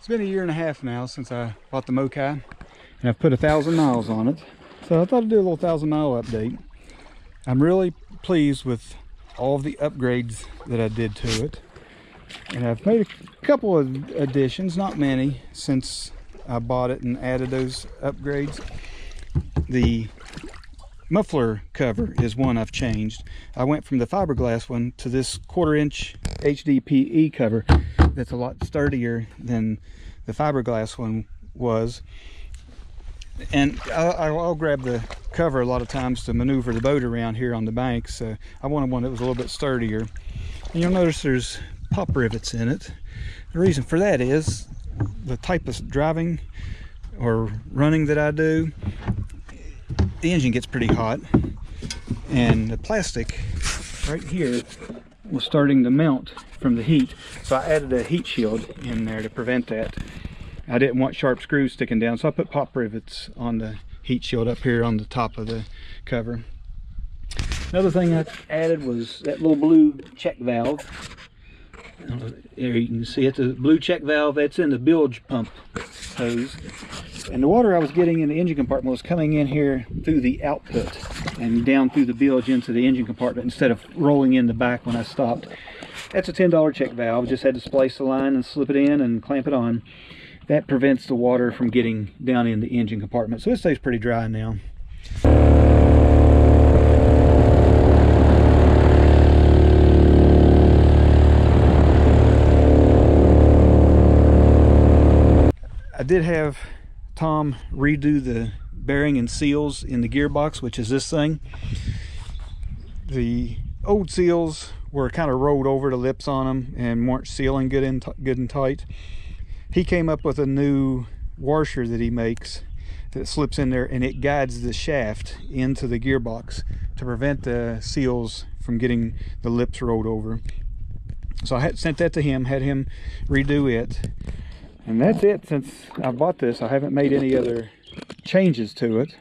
It's been a year and a half now since I bought the Mokai, and I've put 1,000 miles on it. So I thought I'd do a little 1,000-mile update. I'm really pleased with all of the upgrades that I did to it. And I've made a couple of additions, not many, since I bought it and added those upgrades. The muffler cover is one I've changed. I went from the fiberglass one to this 1/4-inch HDPE cover that's a lot sturdier than the fiberglass one was. And I'll grab the cover a lot of times to maneuver the boat around here on the banks. So I wanted one that was a little bit sturdier. And you'll notice there's pop rivets in it. The reason for that is the type of driving or running that I do, the engine gets pretty hot, and the plastic right here was starting to melt from the heat. So I added a heat shield in there to prevent that. I didn't want sharp screws sticking down, so I put pop rivets on the heat shield up here on the top of the cover. Another thing I added was that little blue check valve. There you can see it, the blue check valve. That's in the bilge pump hose. And the water I was getting in the engine compartment was coming in here through the output and down through the bilge into the engine compartment instead of rolling in the back when I stopped. That's a $10 check valve. Just had to splice the line and slip it in and clamp it on. That prevents the water from getting down in the engine compartment. So it stays pretty dry now. I did have Tom redo the bearing and seals in the gearbox, which is this thing. The old seals were kind of rolled over, the lips on them, and weren't sealing good and tight. He came up with a new washer that he makes that slips in there, and it guides the shaft into the gearbox to prevent the seals from getting the lips rolled over. So I had sent that to him, had him redo it. And that's it. Since I bought this, I haven't made any other changes to it.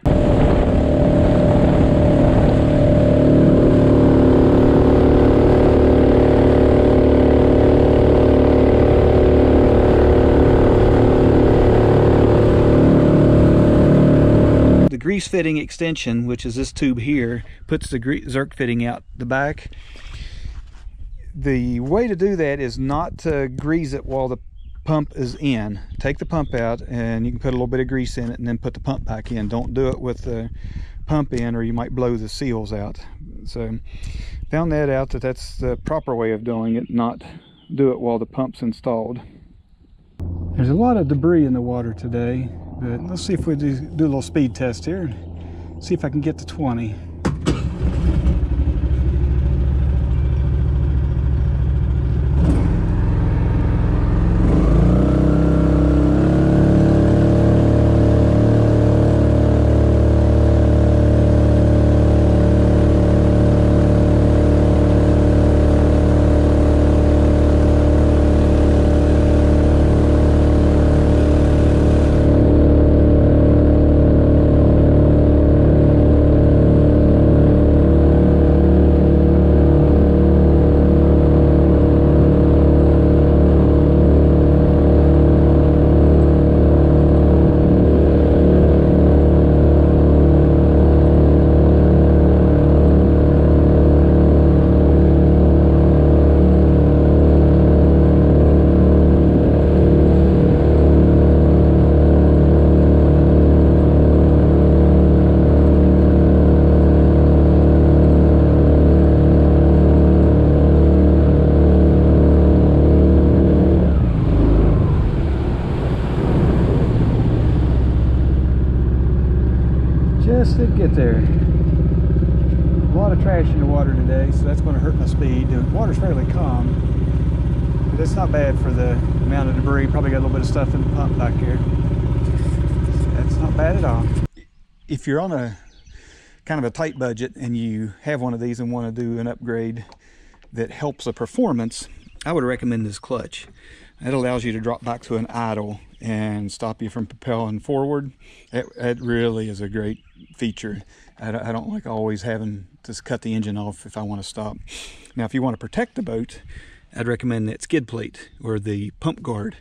The grease fitting extension, which is this tube here, puts the Zerk fitting out the back. The way to do that is not to grease it while the pump is in. Take the pump out and you can put a little bit of grease in it and then put the pump back in. Don't do it with the pump in, or you might blow the seals out. So found that out, that's the proper way of doing it, not do it while the pump's installed. There's a lot of debris in the water today, but let's see if we do a little speed test here. See if I can get to 20. Just did get there. A lot of trash in the water today, so that's going to hurt my speed. The water's fairly calm, but it's not bad for the amount of debris. Probably got a little bit of stuff in the pump back here. That's not bad at all. If you're on a kind of a tight budget and you have one of these and want to do an upgrade that helps the performance, I would recommend this clutch. It allows you to drop back to an idle and stop you from propelling forward. It really is a great feature. I don't like always having to cut the engine off if I want to stop. Now, if you want to protect the boat I'd recommend that skid plate or the pump guard,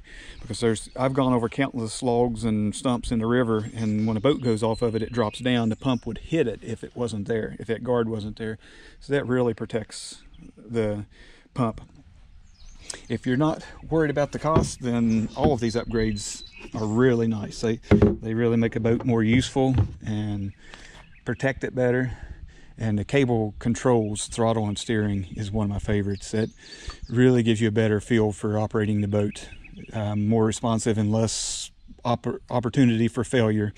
because I've gone over countless logs and stumps in the river, and when a boat goes off of it, it drops down. The pump would hit it if it wasn't there, if that guard wasn't there. So that really protects the pump. If you're not worried about the cost, then all of these upgrades are really nice. They really make a boat more useful and protect it better. And the cable controls, throttle and steering, is one of my favorites. That really gives you a better feel for operating the boat. More responsive and less opportunity for failure.